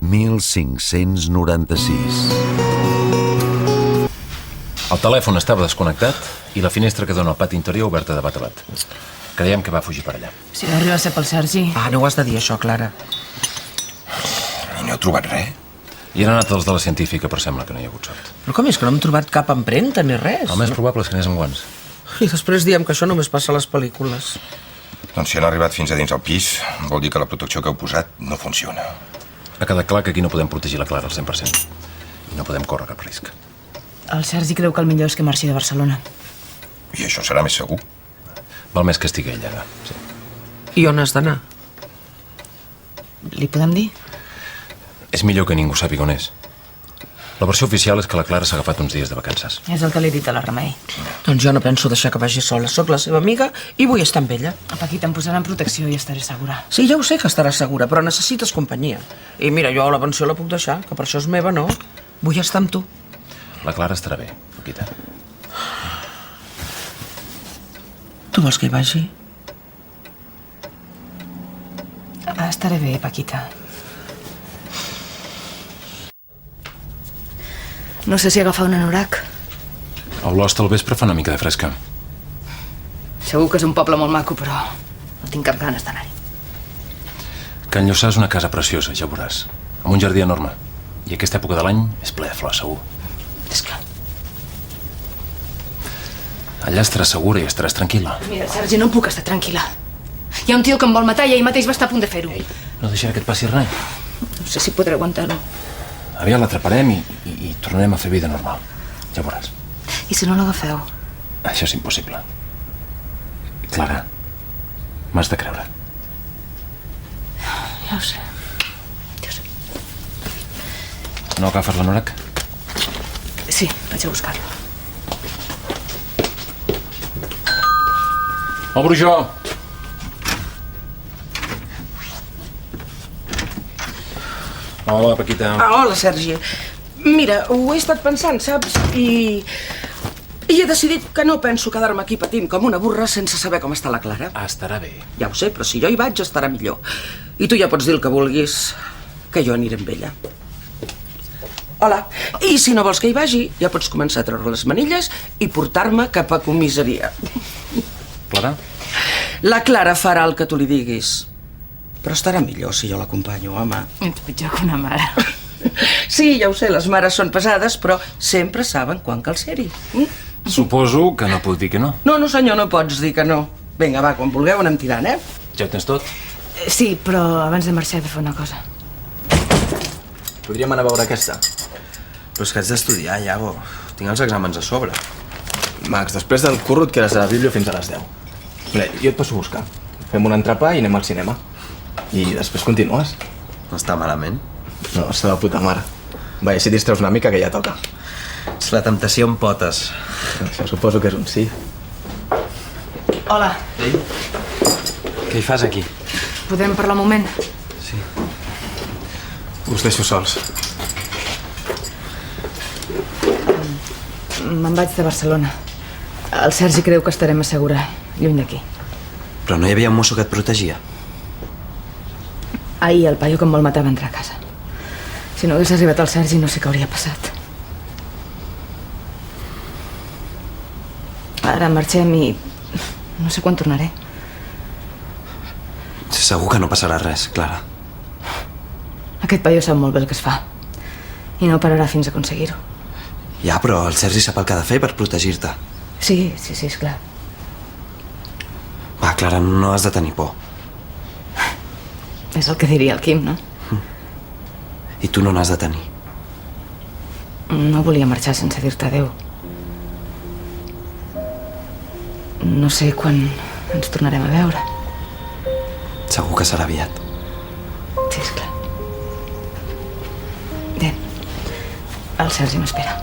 1596. El telèfon estava desconnectat i la finestra que dona al pati interior oberta de bat a bat. Creiem que va fugir per allà. Si no arriba a ser pel Sergi... No ho has de dir, això, Clara. I no heu trobat res? I han anat els de la científica, però sembla que no hi ha hagut sort. Però com és que no hem trobat cap empremta ni res? El més probable és que anés amb guants. I després diem que això només passa a les pel·lícules. Doncs si han arribat fins a dins el pis, vol dir que la protecció que heu posat no funciona. Ha quedat clar que aquí no podem protegir la Clara al 100%. I no podem córrer cap risc. El Sergi creu que el millor és que marxi de Barcelona. I això serà més segur. Val més que estigui aïllada, sí. I on has d'anar? Li podem dir? És millor que ningú sàpiga on és. La versió oficial és que la Clara s'ha agafat uns dies de vacances. És el que li he dit a la Remei. Doncs jo no penso deixar que vagi sola. Soc la seva amiga i vull estar amb ella. A Paquita em posaran protecció i estaré segura. Sí, ja ho sé que estaràs segura, però necessites companyia. I mira, jo la pensió la puc deixar, que per això és meva, no? Vull estar amb tu. La Clara estarà bé, Paquita. Tu vols que hi vagi? Estaré bé, Paquita. No sé si agafar un anorac. A Olost al vespre fa una mica de fresca. Segur que és un poble molt maco, però no tinc cap ganes d'anar-hi. Can Llossà és una casa preciosa, ja ho veuràs. Amb un jardí enorme. I aquesta època de l'any és ple de flors, segur. És clar. Allà estaràs segura i estaràs tranquil·la. Mira, Sergi, no puc estar tranquil·la. Hi ha un tio que em vol matar i ahir mateix va estar a punt de fer-ho. Ei, no deixaré que et passi res. No sé si podré aguantar-ho. Aviat l'atraparem i tornarem a fer vida normal. Ja ho veuràs. I si no l'agafeu? Això és impossible. Clara, m'has de creure. Ja ho sé. Ja ho sé. No agafes l'anorac? Sí, vaig a buscar-lo. Obro jo! Hola, Paquita. Hola, Sergi. Mira, ho he estat pensant, saps? I he decidit que no penso quedar-me aquí patint com una burra sense saber com està la Clara. Estarà bé. Ja ho sé, però si jo hi vaig estarà millor. I tu ja pots dir el que vulguis, que jo aniré amb ella. Hola. I si no vols que hi vagi, ja pots començar a treure les manilles i portar-me cap a comissaria. Clara? La Clara farà el que tu li diguis. Però estarà millor si jo l'acompanyo, home. Ets pitjor que una mare. Sí, ja ho sé, les mares són pesades, però sempre saben quan cal ser-hi. Suposo que no puc dir que no. No, senyor, no pots dir que no. Vinga, va, quan vulgueu anem tirant, eh? Ja ho tens tot? Sí, però abans de marxar he de fer una cosa. Podríem anar a veure aquesta. Però és que haig d'estudiar, Iago. Tinc els exàmens a sobre. Max, després del curro et quedes a la bíblia fins a les 10. Mira, jo et passo a buscar. Fem un entrepà i anem al cinema. I després continues. No està malament. No, està de puta mare. Va, i si distreus una mica, que ja toca. És la temptació amb potes. Això suposo que és un sí. Hola. Ei, què hi fas aquí? Podem parlar un moment? Sí. Us deixo sols. Me'n vaig de Barcelona. El Sergi creu que estarem a segura, lluny d'aquí. Però no hi havia un mosso que et protegia? Ahir el paio que em vol matar va entrar a casa. Si no hagués arribat el Sergi no sé què hauria passat. Ara marxem i no sé quan tornaré. Segur que no passarà res, Clara. Aquest paio sap molt bé el que es fa. I no pararà fins a aconseguir-ho. Ja, però el Sergi sap el que ha de fer per protegir-te. Sí, esclar. Va, Clara, no has de tenir por. És el que diria el Quim, no? I tu no n'has de tenir. No volia marxar sense dir-te adéu. No sé quan ens tornarem a veure. Segur que serà aviat. Sí, esclar. Bé, el Sergi m'espera.